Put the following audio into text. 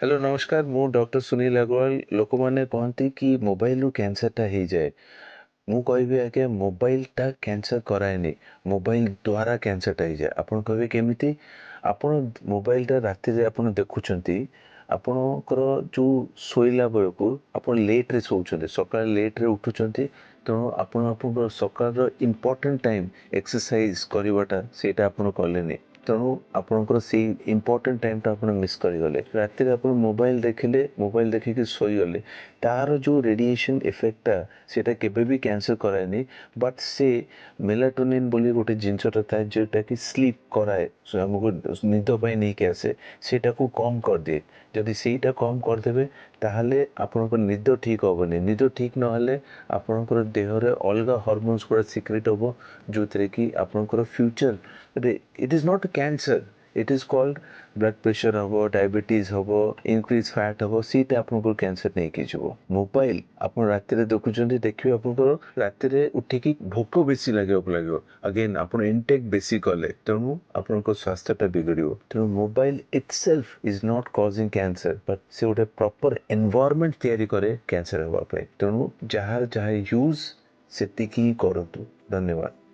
Hello नमस्कार ମୁଁ doctor Sunil Agarwal. ଲୋକମାନେ କହନ୍ତି କି ମୋବାଇଲରୁ କ୍ୟାନ୍ସରଟା ହେଇଯାଏ। ମୁଁ କହିବି ଆଜ୍ଞା ମୋବାଇଲଟା କ୍ୟାନ୍ସର କରାଏନି। ମୋବାଇଲ ଦ୍ୱାରା କ୍ୟାନ୍ସରଟା ହେଇଯାଏ। ଆପଣ କହିବେ କେମିତି? ଆପଣ ମୋବାଇଲଟା ରାତିରେ ଆପଣ ଦେଖୁଛନ୍ତି, ଆପଣଙ୍କର ଯେଉଁ ଶୋଇଲା ବେଳକୁ ଆପଣ ଲେଟ୍ରେ ଶୋଉଛନ୍ତି, ସକାଳେ ଲେଟ୍ରେ ଉଠୁଛନ୍ତି, ତେଣୁ ଆପଣ ଆପଣଙ୍କର ସକାଳର ଇମ୍ପୋର୍ଟାଣ୍ଟ ଟାଇମ୍ ଏକ୍ସରସାଇଜ କରିବାଟା ସେଇଟା ଆପଣ କଲେନି। ତେଣୁ ଆପଣଙ୍କର ସେଇ ଇମ୍ପୋର୍ଟାଣ୍ଟ ଟାଇମ୍ଟା ଆପଣ ମିସ୍ କରିଗଲେ। ରାତିରେ ଆପଣ ମୋବାଇଲ ଦେଖିଲେ, ମୋବାଇଲ ଦେଖିକି ଶୋଇଗଲେ, ତାର ଯେଉଁ ରେଡ଼ିଏସନ୍ ଇଫେକ୍ଟଟା ସେଇଟା କେବେ ବି କ୍ୟାନ୍ସର କରାଏନି। ବଟ୍ ସେ ମେଲାଟୋନିନ୍ ବୋଲି ଗୋଟେ ଜିନିଷଟା ଥାଏ ଯେଉଁଟାକି ସ୍ଲିପ୍ କରାଏ, ଆମକୁ ନିଦ ପାଇଁ ନେଇକି ଆସେ, ସେଇଟାକୁ କମ୍ କରିଦିଏ। ଯଦି ସେଇଟା କମ୍ କରିଦେବେ ତାହେଲେ ଆପଣଙ୍କ ନିଦ ଠିକ୍ ହେବନି। ନିଦ ଠିକ୍ ନହେଲେ ଆପଣଙ୍କର ଦେହରେ ଅଲଗା ହରମୋନ୍ସ ଗୁଡ଼ା ସିକ୍ରେଟ୍ ହେବ, ଯେଉଁଥିରେ କି ଆପଣଙ୍କର ଫ୍ୟୁଚରରେ it is not cancer, it is called blood pressure ହେବ, ଡାଇବେଟିସ୍ ହେବ, ଇନକ୍ରିଜ୍ ଫ୍ୟାଟ୍ ହେବ, ସେଇଟା ଆପଣଙ୍କର କ୍ୟାନ୍ସର ନେଇକି ଯିବ। ମୋବାଇଲ ଆପଣ ରାତିରେ ଦେଖୁଛନ୍ତି, ଦେଖିବେ ଆପଣଙ୍କର ରାତିରେ ଉଠିକି ଭୋକ ବେଶୀ ଲାଗିବ। ଅଗେନ୍ ଆପଣ ଇନଟେକ୍ ବେଶୀ କଲେ, ତେଣୁ ଆପଣଙ୍କ ସ୍ୱାସ୍ଥ୍ୟଟା ବିଗଡ଼ିବ। ତେଣୁ mobile itself is not causing cancer, but ସେ ଗୋଟେ ପ୍ରପର ଏନଭାୟରମେଣ୍ଟ ତିଆରି କରେ କ୍ୟାନ୍ସର ହେବା ପାଇଁ। ତେଣୁ ଯାହା ୟୁଜ୍ ସେତିକି ହିଁ କରନ୍ତୁ। ଧନ୍ୟବାଦ।